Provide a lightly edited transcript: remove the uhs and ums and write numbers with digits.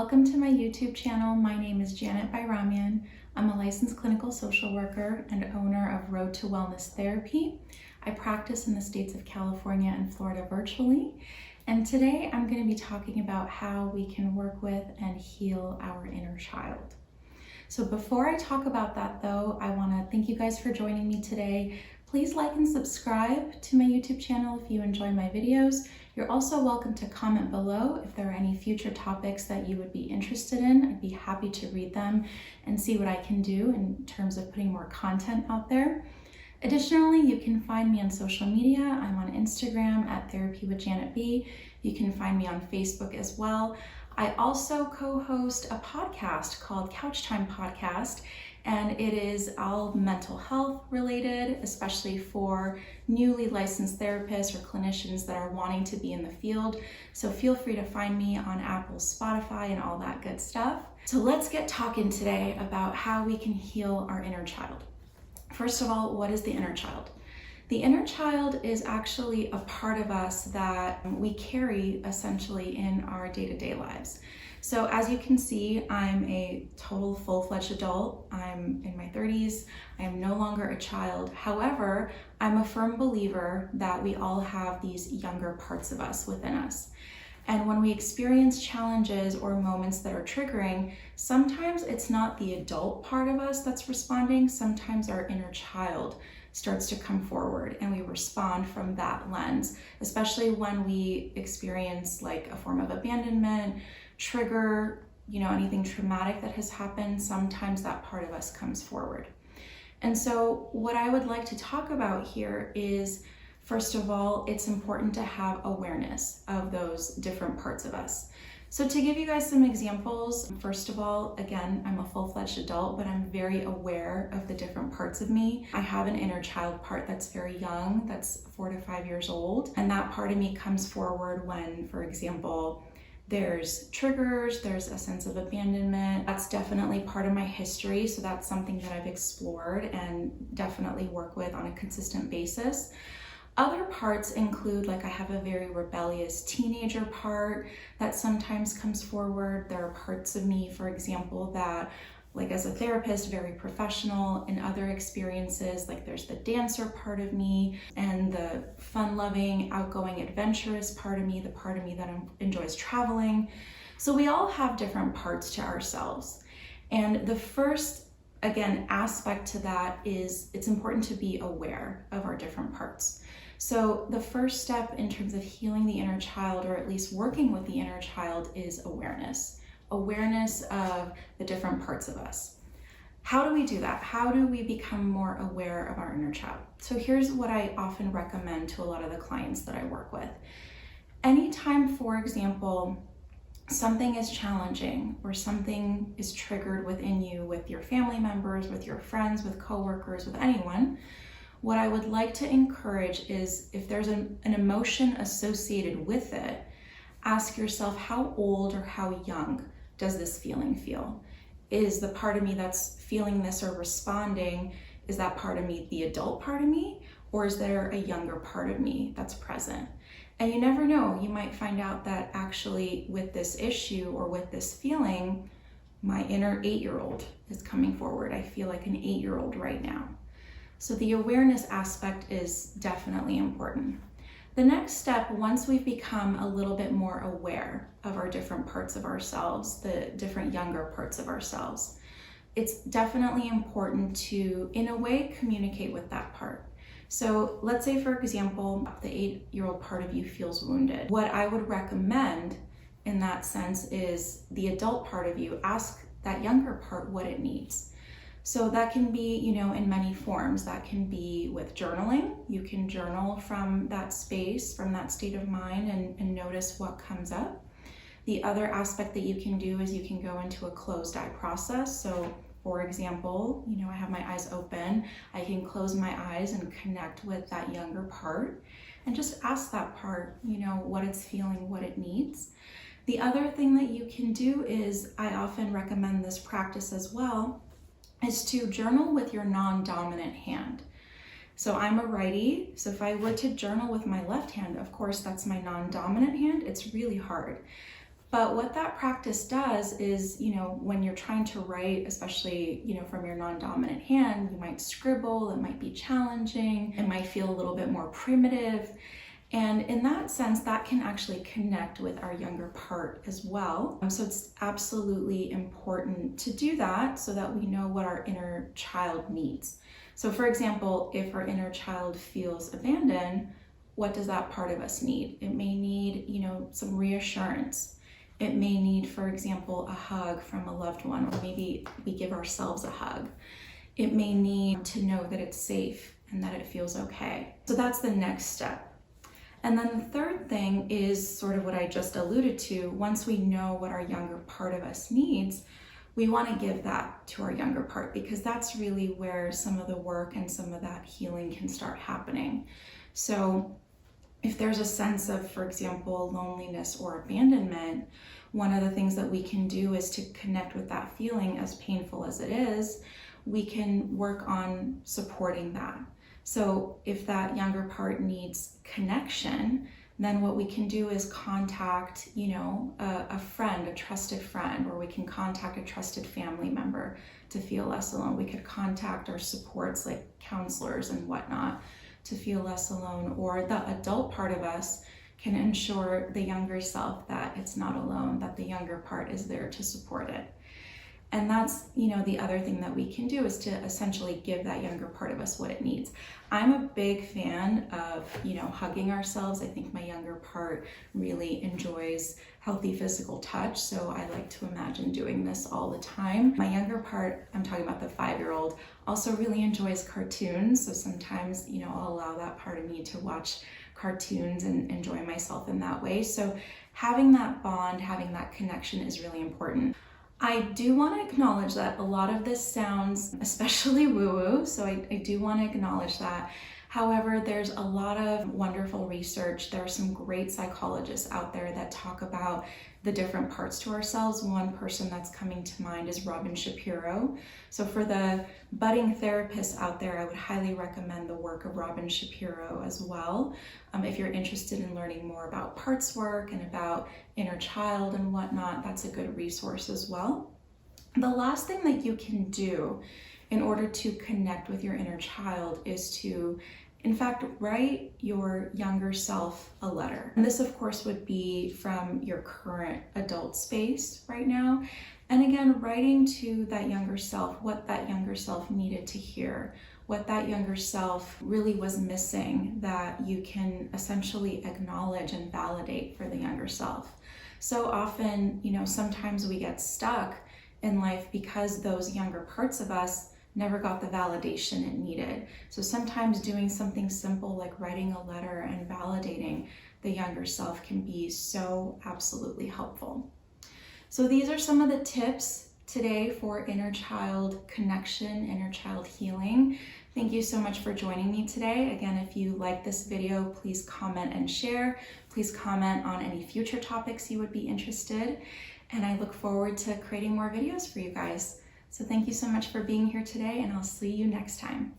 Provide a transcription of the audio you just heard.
Welcome to my YouTube channel. My name is Janet Bayramian. I'm a licensed clinical social worker and owner of Road to Wellness Therapy. I practice in the states of California and Florida virtually. And today I'm going to be talking about how we can work with and heal our inner child. So before I talk about that though, I want to thank you guys for joining me today. Please like and subscribe to my YouTube channel if you enjoy my videos. You're also welcome to comment below if there are any future topics that you would be interested in. I'd be happy to read them and see what I can do in terms of putting more content out there. Additionally, you can find me on social media. I'm on Instagram at Therapy with Janet B. You can find me on Facebook as well. I also co-host a podcast called Couch Time Podcast, and it is all mental health related, especially for newly licensed therapists or clinicians that are wanting to be in the field. So feel free to find me on Apple, Spotify, and all that good stuff. So let's get talking today about how we can heal our inner child. First of all, what is the inner child? The inner child is actually a part of us that we carry essentially in our day-to-day lives. So as you can see, I'm a total full-fledged adult. I'm in my 30s. I am no longer a child. However, I'm a firm believer that we all have these younger parts of us within us. And when we experience challenges or moments that are triggering, sometimes it's not the adult part of us that's responding. Sometimes our inner child starts to come forward and we respond from that lens, especially when we experience like a form of abandonment, trigger, anything traumatic that has happened. Sometimes that part of us comes forward. And so what I would like to talk about here is, first of all, it's important to have awareness of those different parts of us. So to give you guys some examples, first of all, again, I'm a full-fledged adult, but I'm very aware of the different parts of me. I have an inner child part that's very young, that's 4 to 5 years old. And that part of me comes forward when, for example, there's triggers, there's a sense of abandonment. That's definitely part of my history. So that's something that I've explored and definitely work with on a consistent basis. Other parts include, like I have a very rebellious teenager part that sometimes comes forward. There are parts of me, for example, that like as a therapist, very professional. In other experiences, like there's the dancer part of me and the fun-loving, outgoing, adventurous part of me, the part of me that enjoys traveling. So we all have different parts to ourselves. And the first, again, aspect to that is it's important to be aware of our different parts. So the first step in terms of healing the inner child, or at least working with the inner child, is awareness. Awareness of the different parts of us. How do we do that? How do we become more aware of our inner child? So here's what I often recommend to a lot of the clients that I work with. Anytime, for example, something is challenging or something is triggered within you with your family members, with your friends, with coworkers, with anyone, what I would like to encourage is if there's an emotion associated with it, ask yourself, how old or how young does this feeling feel? Is the part of me that's feeling this or responding, is that part of me the adult part of me, or is there a younger part of me that's present? And you never know, you might find out that actually with this issue or with this feeling, my inner 8-year-old is coming forward. I feel like an 8-year-old right now. So the awareness aspect is definitely important. The next step, once we've become a little bit more aware of our different parts of ourselves, the different younger parts of ourselves, it's definitely important to, in a way, communicate with that part. So let's say, for example, the 8-year-old part of you feels wounded. What I would recommend in that sense is the adult part of you, ask that younger part what it needs. So that can be, in many forms. That can be with journaling. You can journal from that space, from that state of mind, and notice what comes up. The other aspect that you can do is you can go into a closed eye process. So for example, I have my eyes open. I can close my eyes and connect with that younger part and just ask that part, what it's feeling, what it needs. The other thing that you can do is, I often recommend this practice as well, is to journal with your non-dominant hand. So I'm a righty, so if I were to journal with my left hand, of course, that's my non-dominant hand, it's really hard. But what that practice does is, when you're trying to write, especially, from your non-dominant hand, you might scribble, it might be challenging, it might feel a little bit more primitive. And in that sense, that can actually connect with our younger part as well. So it's absolutely important to do that so that we know what our inner child needs. So for example, if our inner child feels abandoned, what does that part of us need? It may need, some reassurance. It may need, for example, a hug from a loved one, or maybe we give ourselves a hug. It may need to know that it's safe and that it feels okay. So that's the next step. And then the third thing is sort of what I just alluded to. Once we know what our younger part of us needs, we want to give that to our younger part, because that's really where some of the work and some of that healing can start happening. So if there's a sense of, for example, loneliness or abandonment, one of the things that we can do is to connect with that feeling, as painful as it is. We can work on supporting that. So if that younger part needs connection, then what we can do is contact, a friend, a trusted friend, or we can contact a trusted family member to feel less alone. We could contact our supports like counselors and whatnot to feel less alone, or the adult part of us can ensure the younger self that it's not alone, that the younger part is there to support it. And that's, the other thing that we can do is to essentially give that younger part of us what it needs. I'm a big fan of, hugging ourselves. I think my younger part really enjoys healthy physical touch, so I like to imagine doing this all the time. My younger part, I'm talking about the 5-year-old, also really enjoys cartoons, so sometimes, I'll allow that part of me to watch cartoons and enjoy myself in that way. So having that bond, having that connection is really important. I do want to acknowledge that a lot of this sounds especially woo-woo, so I do want to acknowledge that. However, there's a lot of wonderful research. There are some great psychologists out there that talk about the different parts to ourselves. One person that's coming to mind is Robin Shapiro. So for the budding therapists out there, I would highly recommend the work of Robin Shapiro as well. If you're interested in learning more about parts work and about inner child and whatnot, that's a good resource as well. The last thing that you can do in order to connect with your inner child is to, in fact, write your younger self a letter. And this, of course, would be from your current adult space right now. And again, writing to that younger self what that younger self needed to hear, what that younger self really was missing that you can essentially acknowledge and validate for the younger self. So often, sometimes we get stuck in life because those younger parts of us never got the validation it needed. So sometimes doing something simple like writing a letter and validating the younger self can be so absolutely helpful. So these are some of the tips today for inner child connection, inner child healing. Thank you so much for joining me today. Again, if you like this video, please comment and share. Please comment on any future topics you would be interested. And I look forward to creating more videos for you guys. So thank you so much for being here today, and I'll see you next time.